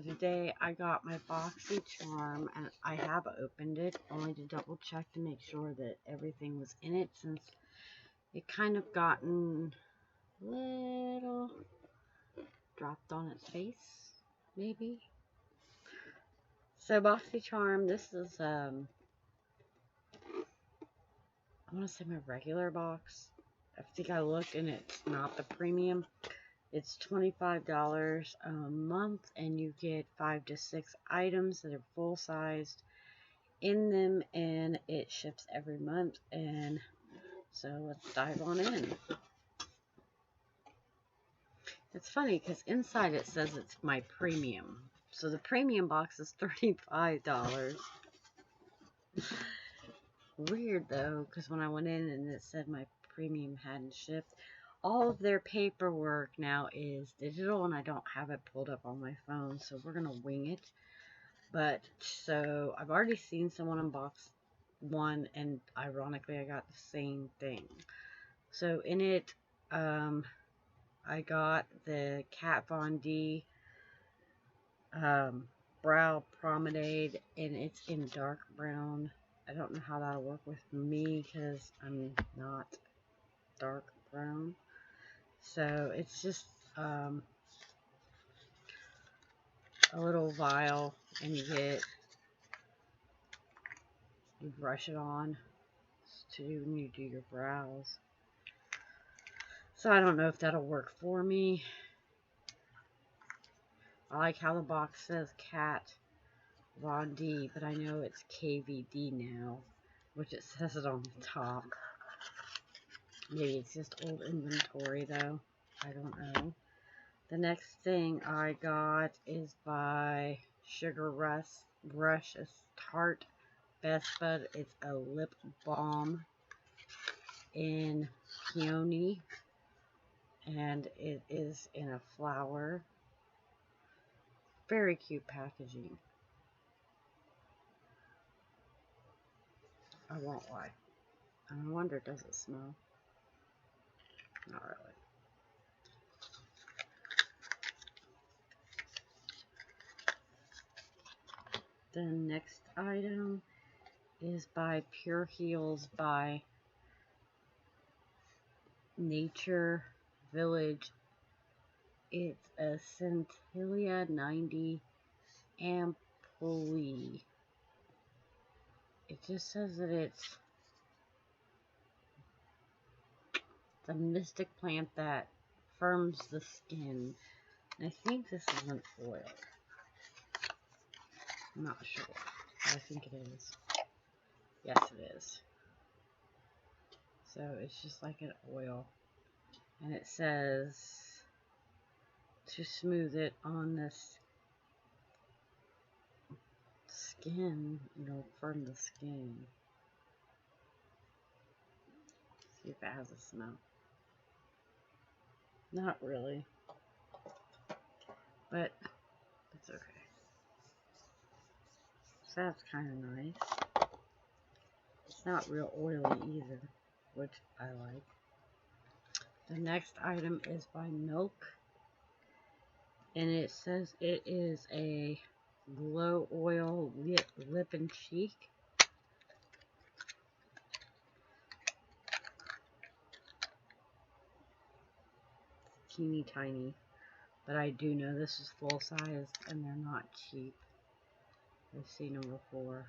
today I got my Boxy Charm, and I have opened it only to double check to make sure that everything was in it, since it kind of gotten a little dropped on its face, maybe. So Boxy Charm, this is I want to say my regular box. I think I looked and it's not the premium. It's $25 a month, and you get 5 to 6 items that are full-sized in them, and it ships every month. And so let's dive on in. It's funny because inside it says it's my premium. So the premium box is $35. Weird though, because when I went in and it said my premium hadn't shipped. All of their paperwork now is digital, and I don't have it pulled up on my phone, so we're gonna wing it. But so I've already seen someone unbox one, and ironically I got the same thing. So in it, I got the Kat Von D Brow Promenade, and it's in dark brown. I don't know how that'll work with me because I'm not dark brown. So it's just a little vial, and you brush it on when you do your brows. So I don't know if that'll work for me. I like how the box says Kat Von D, but I know it's KVD now, which it says it on the top. Maybe it's just old inventory though. I don't know. The next thing I got is by Sugar Rush. It's Tarte Best Bud. It's a lip balm in peony, and it is in a flower. Very cute packaging. I won't lie. I wonder, does it smell? Not really. The next item is by Pure Heals by Nature Village. It's a Centilla 90 ampoule. It just says that it's a mystic plant that firms the skin. And I think this is an oil. I'm not sure. I think it is. Yes, it is. So it's just like an oil. And it says to smooth it on this skin, firm the skin. See if it has a smell. Not really. But it's okay. So that's kind of nice. It's not real oily either, which I like. The next item is by Milk, and it says it is a glow oil lip and cheek. Teeny tiny, but I do know this is full size, and they're not cheap. I see number 4.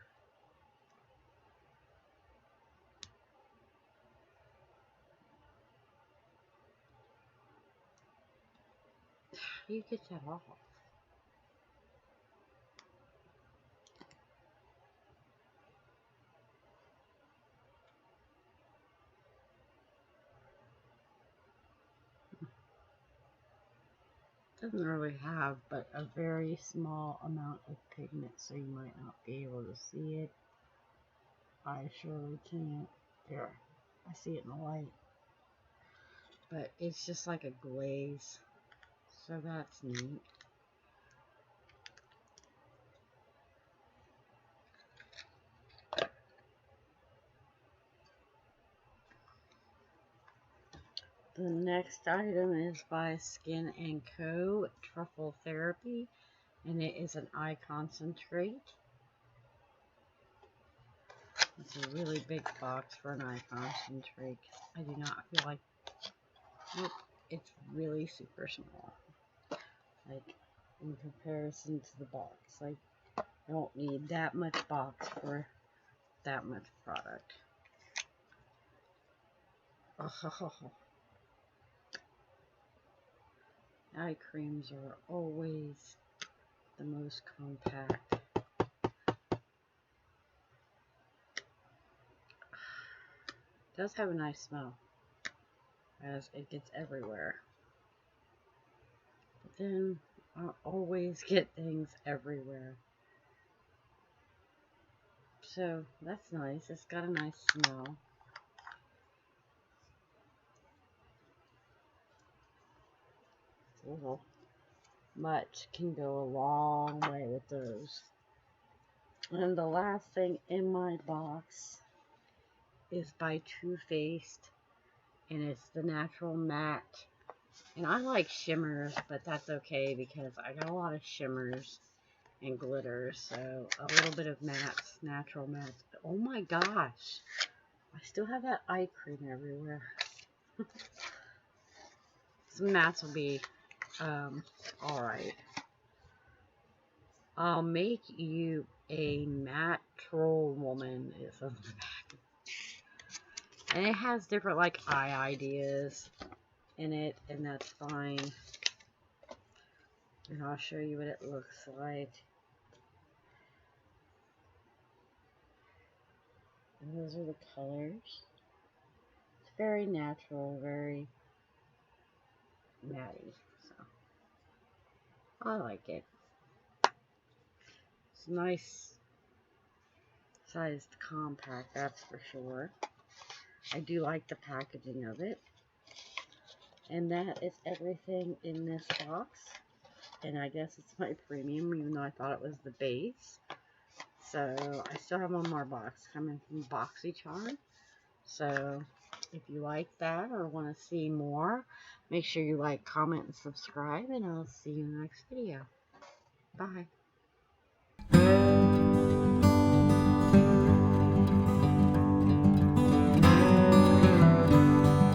How do you get that off? Doesn't really have but a very small amount of pigment, so you might not be able to see it. I surely can't. There, I see it in the light. But it's just like a glaze, so that's neat. The next item is by Skin & Co. Truffle Therapy, And it is an eye concentrate. It's a really big box for an eye concentrate. I do not feel like, nope, it's really super small. Like, in comparison to the box. Like, I don't need that much box for that much product. Oh, eye creams are always the most compact. It does have a nice smell, as it gets everywhere. But then, I always get things everywhere. So, that's nice. It's got a nice smell. Ooh. Much can go a long way with those. And the last thing in my box is by Too Faced, and it's the Natural Matte. And I like shimmers, but that's okay because I got a lot of shimmers and glitters, so a little bit of mattes, natural mattes. Oh my gosh, I still have that eye cream everywhere. Some mattes will be alright. I'll make you a matte troll woman is on the back. And it has different like eye ideas in it, and that's fine. And I'll show you what it looks like. And those are the colors. It's very natural, very matty. So I like it. It's nice sized compact, that's for sure. I do like the packaging of it. And that is everything in this box. And I guess it's my premium, even though I thought it was the base. So I still have one more box coming from Boxy Charm. So if you like that or want to see more, make sure you like, comment, and subscribe. And I'll see you in the next video. Bye.